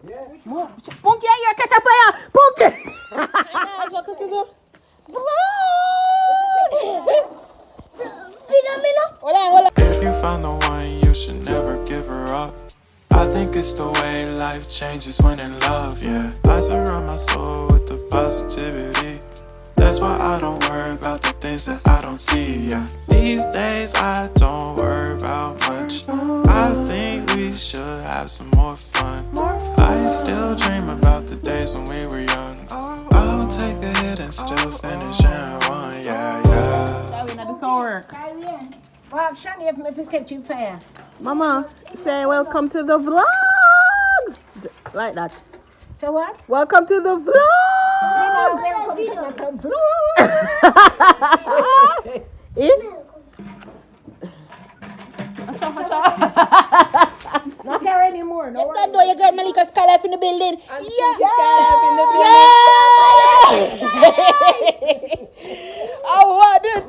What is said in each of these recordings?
Punki, you catch a fire! Punki! Hey guys, welcome to the vlog! If you find the one, you should never give her up. I think it's the way life changes when in love, yeah. I surround my soul with the positivity. That's why I don't worry about the things that I don't see, yeah. These days I don't worry about much. I think we should have some more fun. I still dream about the days when we were young. I'll take a hit and still finish in one, yeah, yeah. That way not do some work. Well, Shani, if me catch you fair. Mama, say welcome to the vlog. Like that. So what? Welcome to the vlog. Welcome to the vlog. In? Not there anymore. No You don't know you got Melica Skylife in the building. Yeah! I want it.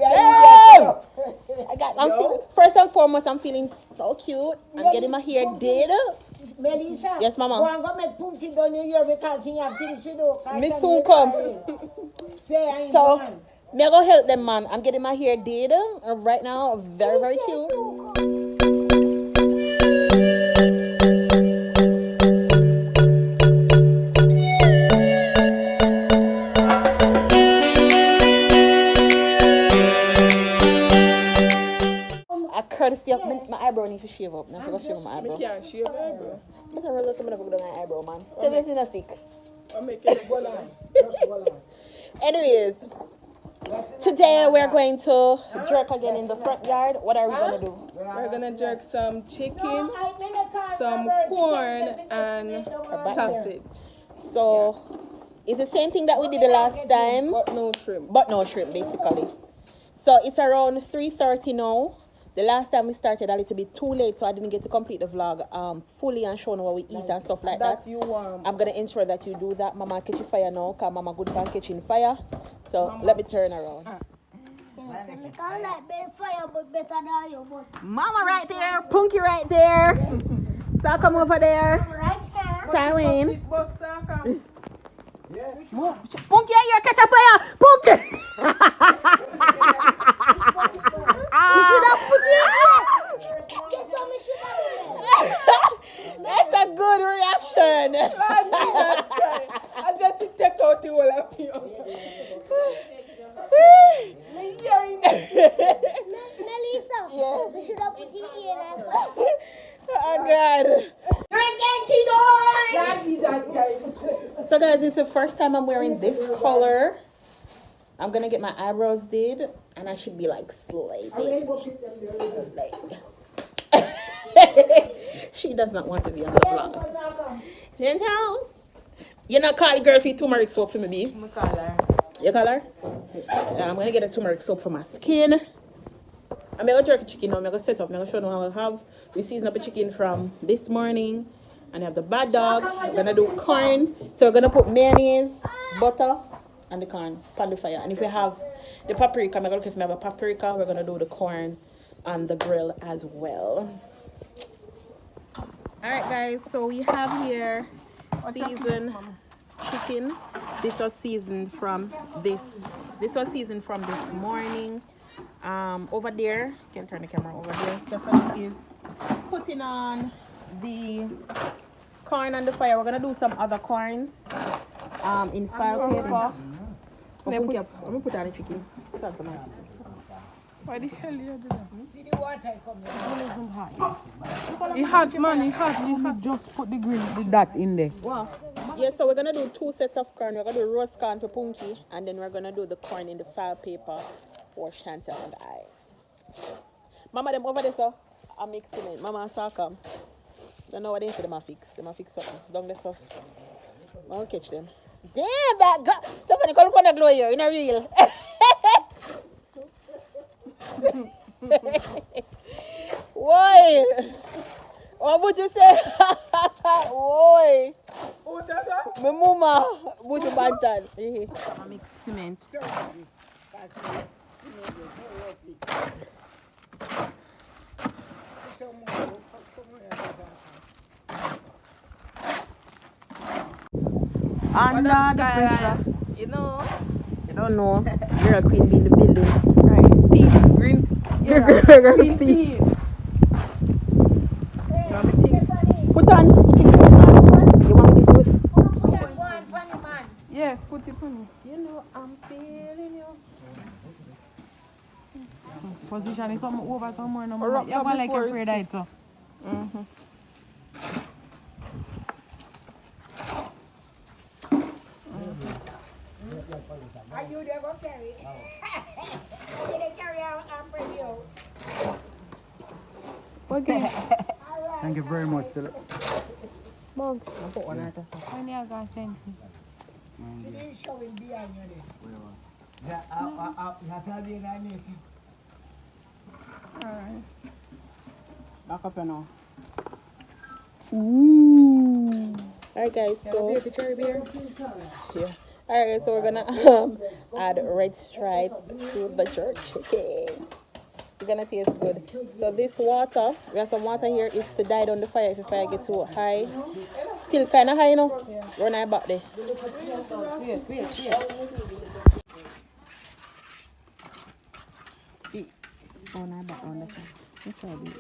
I'm feeling, first and foremost, I'm feeling so cute. I'm getting my hair did. Melissa. Yes, Mama. Go and go make Punki down in here because he have things to do. Me soon come. Say I ain't So, gone. me I go help them, man. I'm getting my hair did right now. Very, very cute. A courtesy of my eyebrow need to shave up. I forgot to shave my eyebrow. Can't shave my eyebrow. I don't really somebody put my eyebrow, man. Tell me if you're sick. I'm making it go on. Anyways, today we're going to jerk again in the front yard. What are we gonna do? We're gonna jerk some chicken, some corn, and sausage. So it's the same thing that we did the last time, But no shrimp. but no shrimp basically. So it's around 3:30 now. The last time we started a little bit too late, so I didn't get to complete the vlog fully and showing what we eat and stuff like that. That you want. I'm gonna ensure that you do that. Mama catching fire now, cause Mama good pan catching fire. So let me turn around. Mama right there. Punki right there. So come over there. Tywin. Punki, you catch a fire! Punki! You should have put it That's a good reaction. Jesus Christ. I just take out the whole of you. Melissa, we should have put it in. Oh God. So guys, it's the first time I'm wearing this color. I'm gonna get my eyebrows did, and I should be like slaving. Like, she does not want to be on the vlog. You know? You're not calling girl for turmeric soap for me, B? You call her? Yeah, I'm gonna get a turmeric soap for my skin. I'm gonna jerk a chicken now. I'm gonna set up. I'm gonna show you how I have. We season up a chicken from this morning. And I have the bad dog. We're gonna do corn. So we're gonna put mayonnaise, butter, and the corn on the fire. And if we have the paprika, I'm gonna look if we have a paprika, we're gonna do the corn on the grill as well. Alright guys, so we have here seasoned chicken. This was seasoned from this. This was seasoned from this morning. Over there, you can turn the camera over there. Stephanie is putting on the corn on the fire. We're gonna do some other corns in file paper. Let me put on the chicken. Why the hell you do that? See the water coming. He hot, man, he hot. just put the grill that in there. Wow. Yeah, so we're gonna do 2 sets of corn. We're gonna do roast corn for Punki, and then we're gonna do the corn in the file paper for Chantel and I. Mama, them over there, so I'm mixing it. Mama, so come. Don't know what they say them a fix. Them a fix something. Down there, so I'll catch them. Damn, that God. Stephanie, come on the glow here. In a real. Why? What would you say? Why? Oh, that? My mama, would you bantan? I mix cement. Under What the up, pressure. Skylife? You know. You don't know. Girl queen be in the building. Right. Pea. Green. You're Green green pea. pea. You know me thing? Put on chicken in the man. You want me to do it? Yeah, put it on me. You know I'm feeling you. Position is something over somewhere. No more. Rock You're going like before a afraid height, so. Are you there going to carry? Are you there carry out and bring you? Okay. Thank you very much. Monk. I put one out of When you going to send me? Today showing behind you there. Alright. Back up now. Alright guys, so yeah. Alright, so we're gonna add red stripe to the jerk chicken. It's gonna taste good. So this water, we have some water here, is to die down the fire if the fire gets too high. Still kinda high, you know? Run I back there. Oh, no, back on the chair. That's all the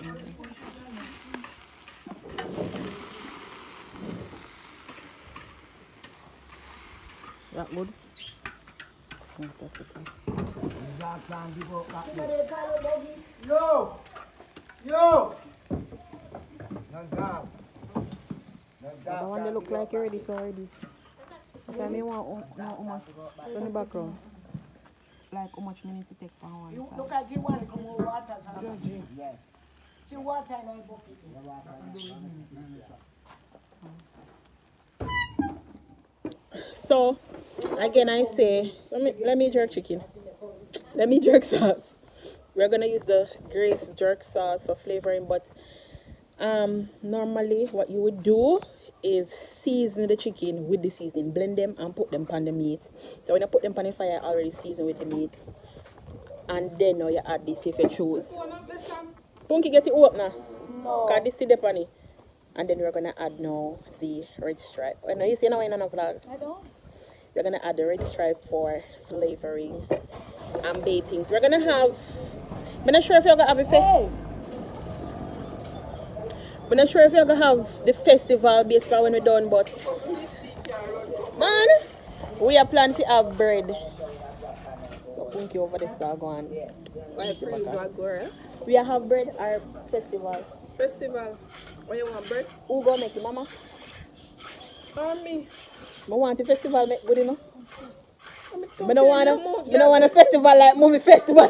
that good? Yes, that's okay. Yo! Yo! The one that look like you're ready, so already. I mean, want how much in the background. Like how much you need to take for one You side. look like you want to come over water. Yes. See water in my bucket. So again I say let me jerk chicken. Let me jerk sauce. We're gonna use the Grace jerk sauce for flavoring, but normally what you would do is season the chicken with the seasoning, blend them and put them on the meat. So when you put them on the fire, already seasoned with the meat, and then now you add this if you choose. Punki, get it up now. Cause this is the pan it. And then we're gonna add now the red stripe. Well, now you see now in another vlog. I don't. We're gonna add the red stripe for flavoring and batings. We're gonna have. I'm not sure if you're gonna have it. I'm not sure if you're gonna have the festival based on when we're done, but man, we are planning to have bread. So Punki over the saw go on. We have bread or festival. Festival. When you want bread? Who go make it, mama? Me. I want the festival make good, you know. I don't want a festival like movie festival.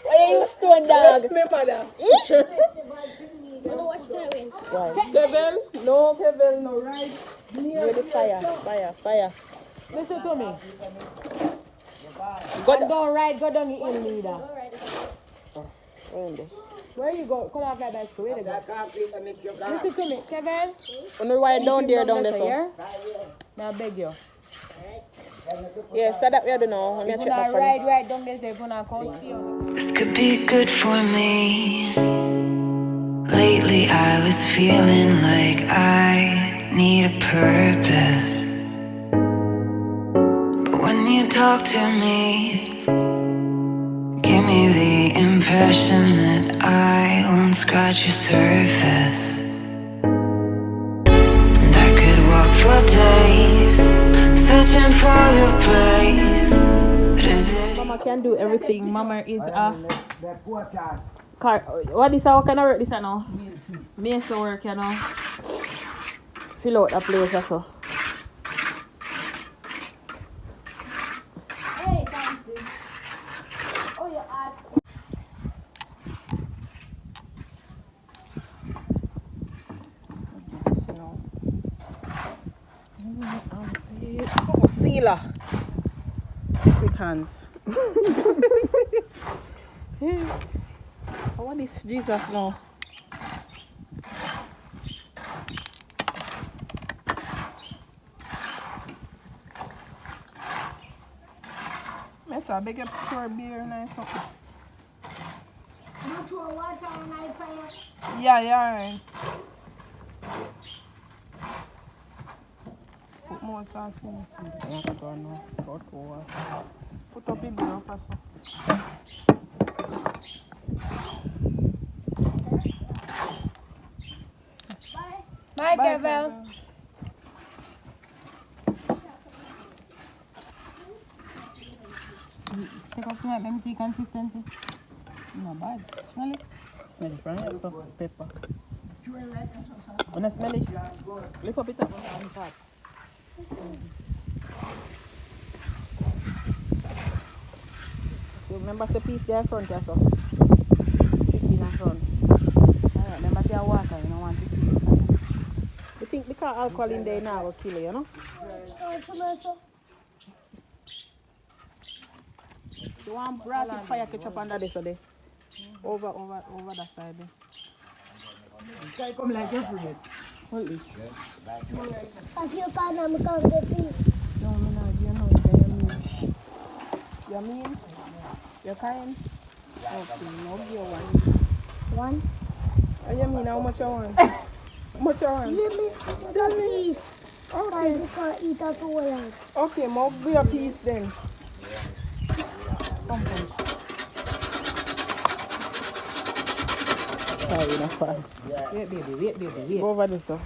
Why are you stone dog? Me mother. I don't watch that win. Why? Kevin? No, Kevin, no, right? Near the fire. Listen to me. Go Go down the hill, leader. down. Where you go? Come off that bicycle. Where you go? Listen to me, Kevin. On the right down there, so. Here. Now I beg you. Yeah, so that we do now. I'm If gonna you check not that ride right down there, if you not come see you. This could be good for me. Lately I was feeling like I need a purpose. But when you talk to me, give me the impression that I won't scratch your surface. And I could walk for days, searching for your praise. But is it Mama can do everything. Mama is a car. What kind of work this now? Mason work, you know. Fill out the place also. Hey, Francis. Oh, you are. Sealer. Quick hands. I want this Jesus now. Yes, I beg you pour beer and I something. You throw water on my fire. Yeah, alright. Put more No sauce in it. Yeah, I don't know. About over. Put up in the rough or so. Bye, Bye, Kevin. Take up tonight, let me see consistency. Not bad. Smell it? Smell it from here, so pepper. When I smell it, lift up it up on top. You remember the piece there front there, so? Chicken in front. Alright, remember the water, you don't want to kill it. You think because alcohol in there now will kill you, you know? You want bracket fire ketchup under this or there? Over that side there. Try come like your friend. Hold this. I feel bad, I'm going to get this. No, me not, you know, you mean? You're kind? Okay, no, give you one. One? Oh, you mean how much I want? How much I want? Give me the piece. Okay. You can't eat that whole lot. Okay, I'll be a piece then. Come on. Sorry, not fun. Wait, baby. Go over this, sir.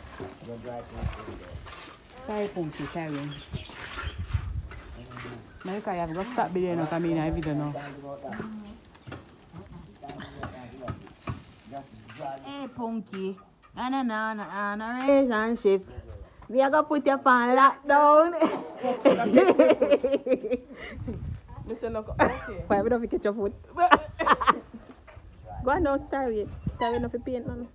Sorry, Punki, sorry. Melica, you have got to stop video now, because I mean, I video now. Hey, Punki. No relationship. We are going to put your pan lockdown. Listen, look. Okay. Why we don't catch your foot? Go on now, starry it. Starry enough to paint, man.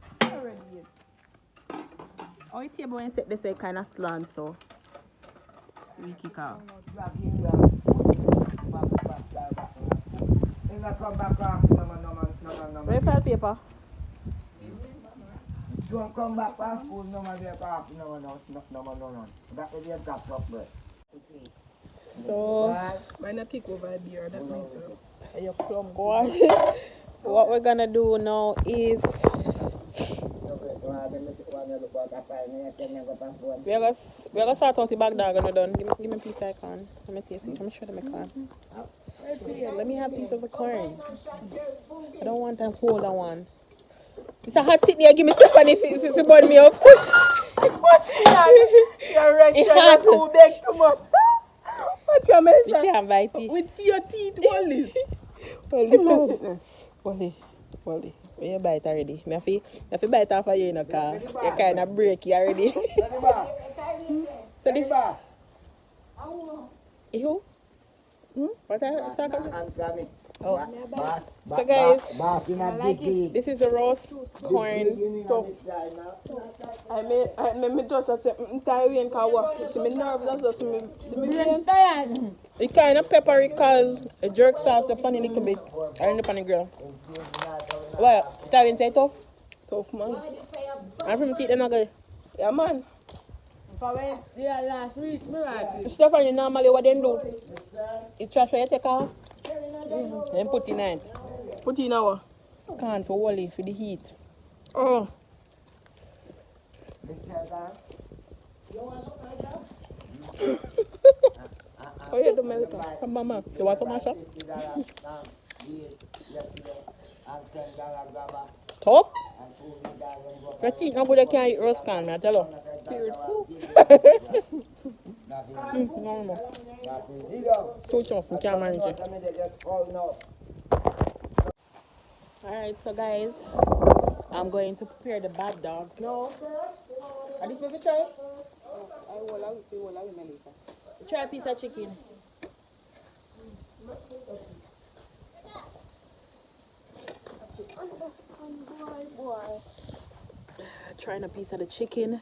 Oh, it's here, but when you set this kind of slant, so we kick out. Where file paper? Don't come back past school, no man, no. That will be a drop up there. So, mine a kick over here. That means your plum go on. What we're gonna do now is we're gonna start out the bag dog and we're done. Give me a piece of corn. Let me taste it. Let me show them the corn. Let me have a piece of the corn. I don't want a whole one. It's a hot thing there. Give me stuff and if you burn me up. What's that? You're right. You're too big too much. What's your mess? You can't bite it. With your teeth, Wally. Wally. When you bite already, I have to bite off of you in a car. You kind of break you already. So this... You? What are you talking? Oh. So guys, this is a roast corn stuff. I made just a tiring because what? See me nerves just see me tired. It kind of peppery because a jerk sauce the pan a little bit. I in the pan grill. Well, tiring say tough? Tough man. I'm from teeth and good. Yeah man. Last week, stuff on you normally what they do? You trash what you take out? Then put in it. Put in our can for Wally for the heat. Oh. Oh yeah, the Melica. From Mama. You want some mashup? Tough? The teeth nobody can eat roast can, I tell you. Period. No. Too tough, you can't manage it. Alright, so guys, I'm going to prepare the bad dog. No. Are this maybe try? I will try a piece of chicken. Trying a piece of the chicken.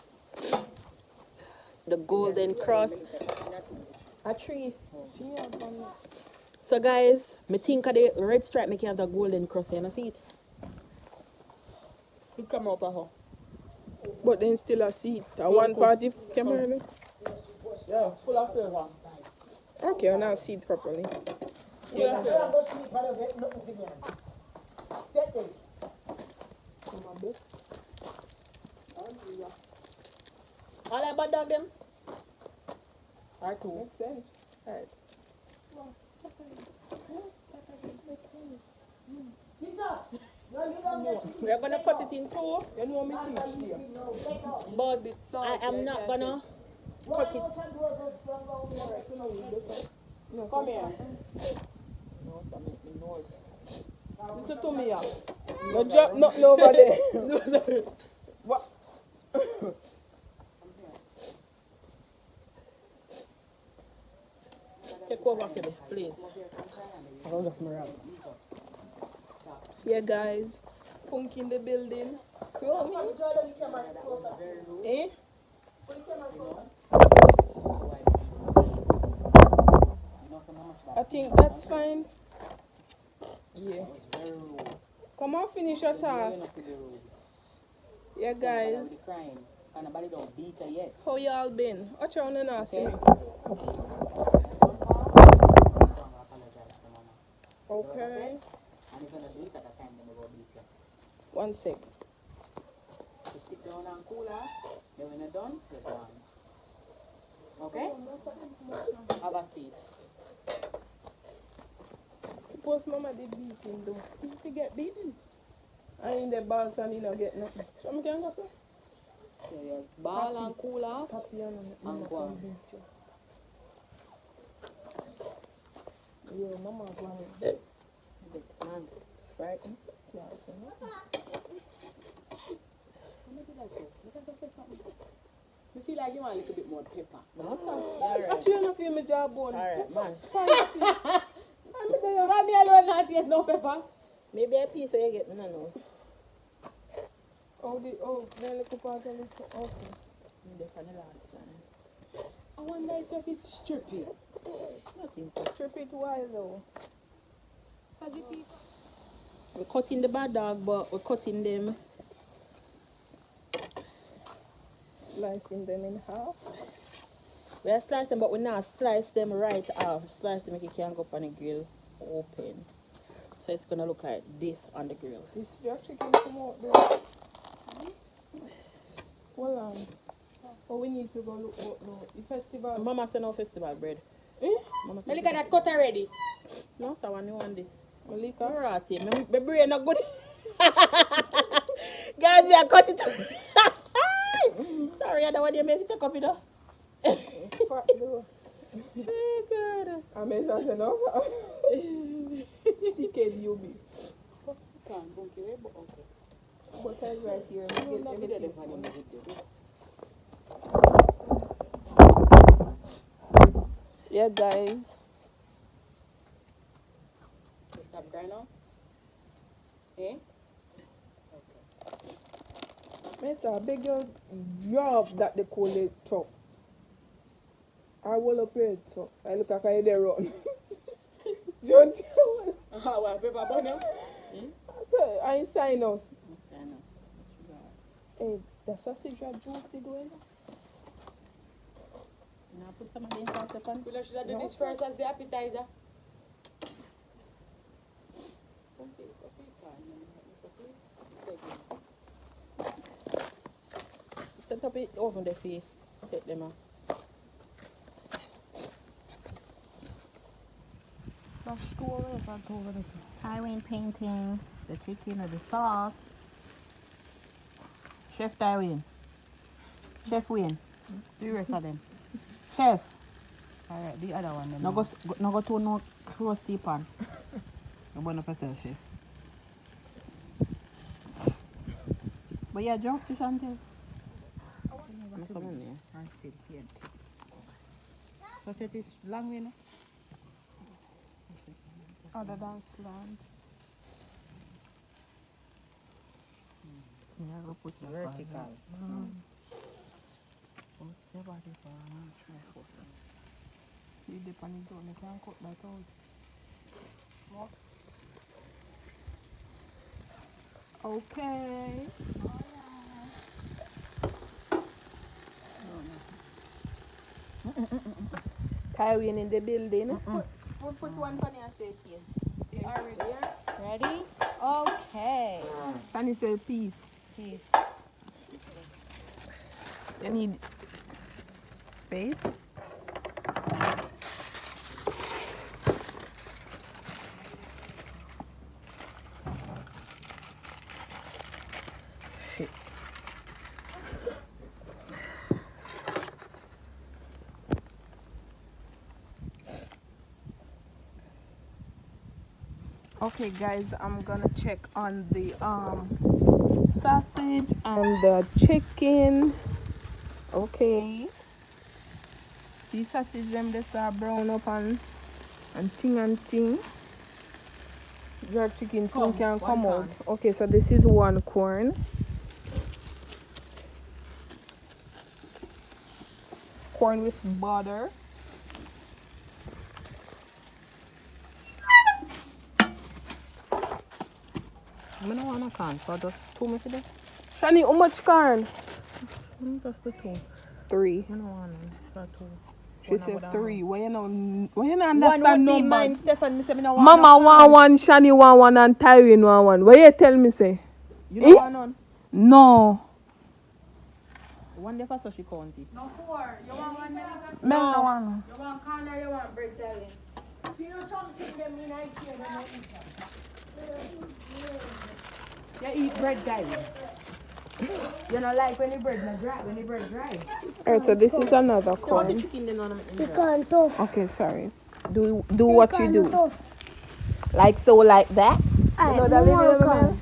The golden cross. A tree. So guys, me think of the red stripe making have the golden cross, you know see it? It come out of her. But then still a seed. One party camera. Yeah, it's full of flavor. Okay, I now see it properly. Yeah. All that bad dog them? Or 2. Makes sense. Alright. We are gonna cut it in 2, You know me teach there. but Salt, I am yeah, not yeah, gonna cut it. No, Come here. No, so make me noise. Listen to me, yeah. You drop nothing over there. What? Take over for me, please. Yeah, guys. Punki in the building. Cool. Eh? I think that's fine. Yeah. Come on, finish your task. Yeah, guys. How y'all been? Watch out and ask me. Okay. 1 sec. Sit down and cool off. Then when you're done, you're done. Okay? Have a seat. Suppose mama did beating though. If you get beaten. I in the balls and you don't get nothing. So I can go for So you ball and cool off. Papi and go on. beat you. Yo, mama going with bits. Man. Right? Yeah, it's enough. Maybe that's it. Let me say something. I feel like you want a little bit more pepper. Actually, you don't feel my jawbone. Alright, man. Spicy. I'm there. Let me alone not taste no pepper. Maybe a piece so you get me, no, no. Then little part of it. Okay. Maybe for the last time. I wonder if it's stripping. Nothing. Strip it why though? We're cutting the bad dog, but we're cutting them. Slicing them in half. We are slicing, but we now slice them right off. Slice them make it can go up on the grill open. So it's gonna look like this on the grill. This just chicken come out there. Hold on. Oh, we need to go look out now. The festival. Mama said no festival bread. Eh? Mama Melica, that cut already. no, that one you want this. Melica? Alright, my brain not good. Guys, we are cut it. Sorry, I don't want you to make it take up, you know. Fuck no. Oh, God. I made something enough. CKDUB. Can't bunky way, but okay. But I'm right here. No, Get not video everything. them for them video. Yeah, guys. You stop crying now? Eh? It's a big job that they call it top. I will up it so I look like I there run. Don't you? Well, paper bun him. So I sign us. Hey, the sausage are juicy doing. Now put some of the inside upon. We should do this first as the appetizer. Okay, Set up it over the face. Take them out. Tywin painting the chicken or the sauce. Chef Tywin. Chef Wayne. Do the rest of them. Chef. Alright, the other one then. No go to no crusty pan. You want to yourself, chef. But yeah, drop fish until. I still paid. So set this long way now. Other than slant. Yeah, go put it vertical. Put your body for try for. See the pan is on, you can't cut my toes. Okay. Tywin in the building. Put one pan and say here. Already. Ready? Okay. Can you say peace? Peace. You need space. Okay, guys, I'm gonna check on the sausage and the chicken. Okay. These sausage them just are brown up and ting. Your chicken soon can come out. Okay, so this is one corn. Corn with butter. I don't want a corn, so just 2 minutes today. Shani, how much corn? Just the 2. 3. I don't want none, so 2. She said 3. Why you not One understand would be numbers? mine, Stefan. Me say me no want Mama no want corn. one, Shani want one, and Tyrone want one. What you tell me say? You don't want none? No. One day for Sashi County. No 4. You want one Melica? Me no want. You want corn or you want bread, darling? See you something them in I here, they don't eat that. You eat bread, darling. You don't like when the bread not dry, when the bread dry. Alright, so this is another The corn. chicken they don't want to You make can't tough. Okay, sorry. Do what you do. Tough. Like so, like that. I know that want video, corn. You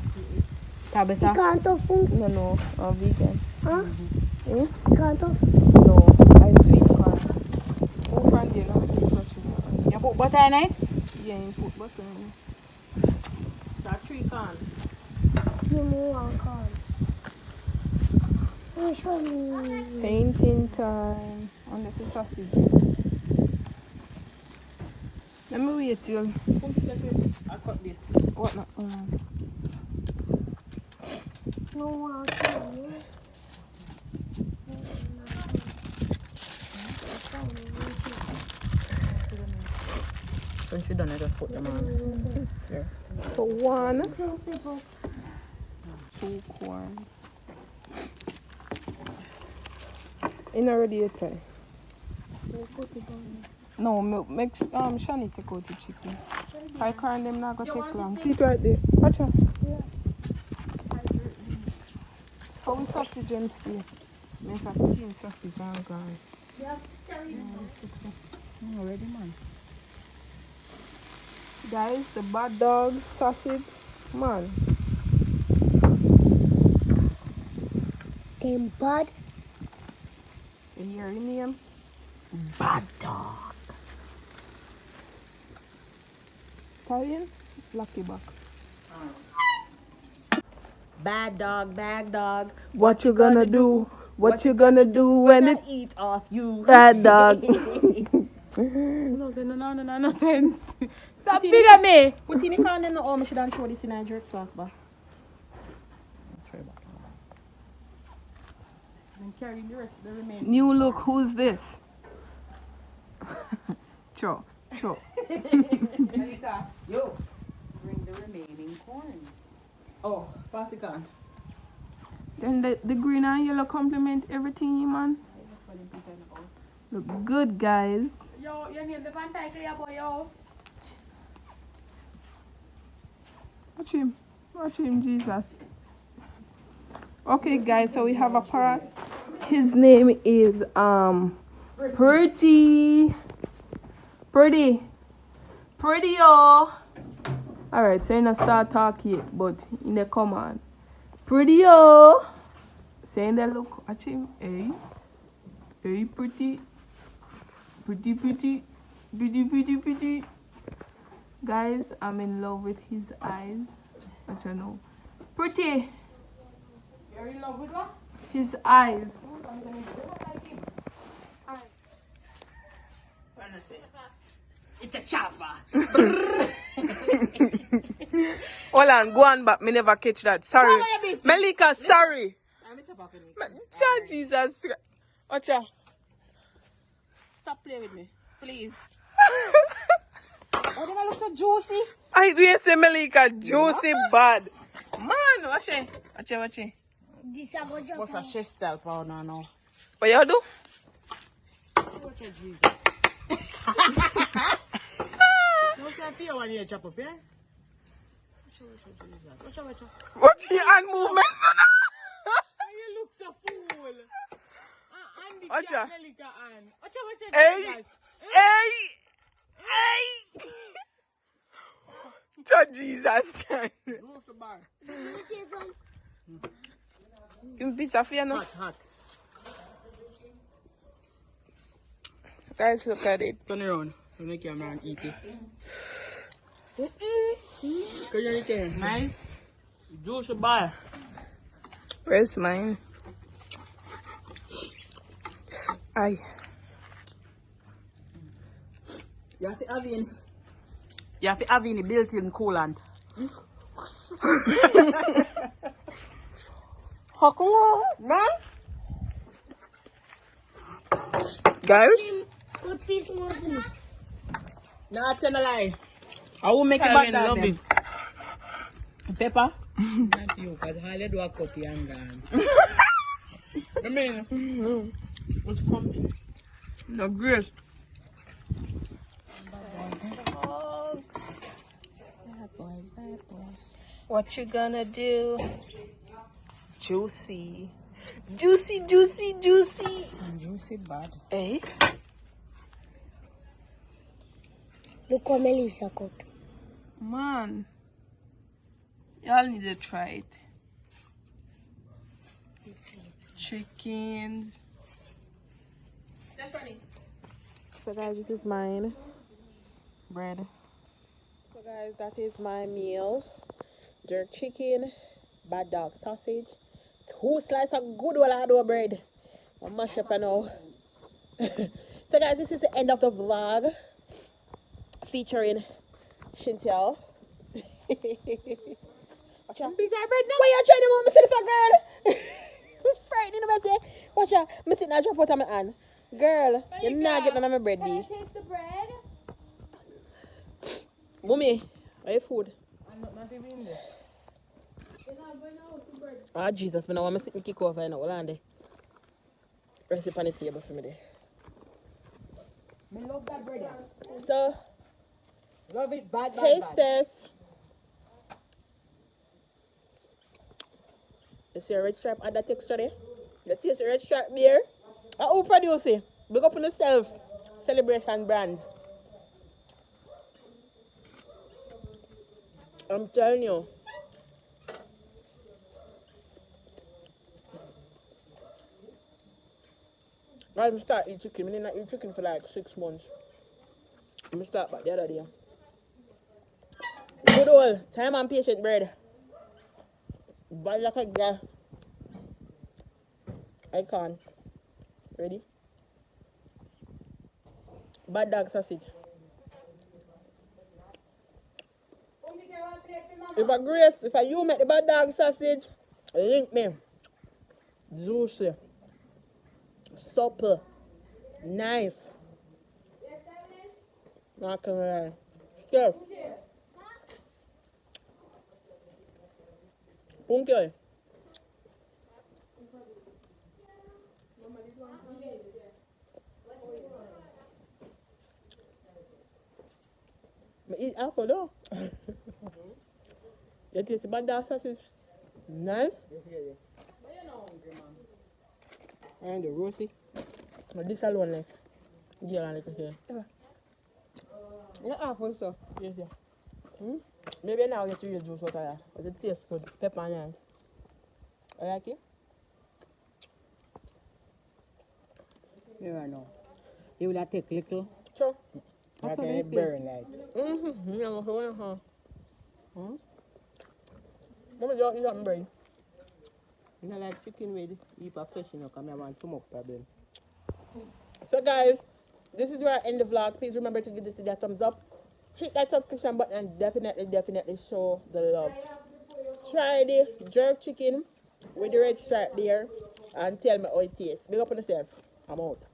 Tabitha? can't tough. No, I'm vegan. Huh? You can't tough. No, I sweet corn. Oh, friend, you know, You put butter in it? yeah, you put butter in it. That 3 corn. You want corn. Which one? Painting time. On the sausage. Let me wait till. I cut this. What not? No want corn. When she done, I just put them on. There. So 1, 2 corn. In a radiator. No, make Shani take out the chicken. I can't them not gonna take long. See it right there. Watch out. How we sausage and stay? Make a clean sausage and gone. Already, man. Guys, the bad dog sausage, man. Them bad. You hear the name? Bad dog. Italian? Lucky buck. Bad dog, bad dog. What you gonna do? What you gonna do when I it's eat off you. bad dog? No sense. Stop feeding at me. Put in the corn in the home. I should have throw this in a jerk sauce, but. And carry the rest of the remaining. New look, who's this? Cho. Melica, Yo. bring the remaining corn. Oh, pass the corn. Then the green and yellow complement everything, man. Look good, guys. Yo, you need the pantay kaya boy, yo. Watch him, Jesus. Okay, guys, so we have a parrot. His name is Pretty, oh. Alright, so you not start talking yet, but in the command. Pretty, oh. Saying that look, watch him. Hey, pretty. Guys, I'm in love with his eyes. What you know? Pretty. You're in love with what? His eyes. It's a chopper. Hold on, go on back. Me never catch that. Sorry. Melica, sorry. Jesus. Watch out. Stop playing with me, please. Oh, they look so juicy. I didn't say Melica juicy bad. Man, watch it. This is what What's a chef style for now? What you do? Watch your Jesus. Don't say fear when you chop up, yeah? Watch your hand movements. You look so fool. Watch out. Melica Allen. Watch Hey. Oh, Jesus Christ. Juice the bar. Give me a piece of you, no? Hot. Guys, look at it. Turn around. Turn the camera and eat it. Can you eat it? Nice. Juice the bar. Where's mine? Aye. You have to have in the built-in coolant. How come? Man? Guys? Good piece more than me. Nah, tell a lie. I will make it back that then. Pepper? Not you, because all you do a cookie and gone. I mean, what's pumping? No grace. What you gonna do? Juicy. Juicy. Juicy bad. Eh? Look how Melissa cooked. Man. Y'all need to try it. Chickens. So guys, this is mine. Bread. So guys, that is my meal. Jerk chicken, bad dog sausage, 2 slices of good old hard bread. I'll mash up now. So guys, this is the end of the vlog featuring Chantel. Watch out. Big bread now. Why you trying to move me to the girl? I'm frightening about it. Watch out. I'm sitting and drop out of my hand. Girl, you're not getting none of my bread, B. Can I taste the bread? Mommy, are you food? I'm not even in there. Ah, Jesus, I want to sit and kick over and all on there. Rest it on the table for me there. I love that bread. So, Love it bad. taste test. You see a red stripe add that texture there? You taste the red stripe beer? Who produce it? Big up on yourself. Celebration Brands. I'm telling you. I'm start eating chicken. I did not eat chicken for like 6 months. I'm start back the other day. Good old time and patient bread. Bad like a guy. I can't. Ready? Bad dog sausage. If you make the bad dog sausage, link me. Juicy. Supple. Nice. Not gonna lie. Sure. Punki. I eat apple though. You taste the bad dog sausage? Nice. And the roasty. This alone like. Yeah, like here. Yeah, apple so. Yes, yeah. Maybe now I'll get you your juice out of that. But it tastes good. Pepper and onions. You like it? Yeah, I know. You will take little. Sure. Like a burn like. Mama, you eat something bread. You know, like chicken with heap of fish, you know, come here and smoke problem. So guys, this is where I end the vlog. Please remember to give this video a thumbs up. Hit that subscription button and definitely show the love. Try the jerk chicken with the red stripe there and tell me how it tastes. Big up on yourself. I'm out.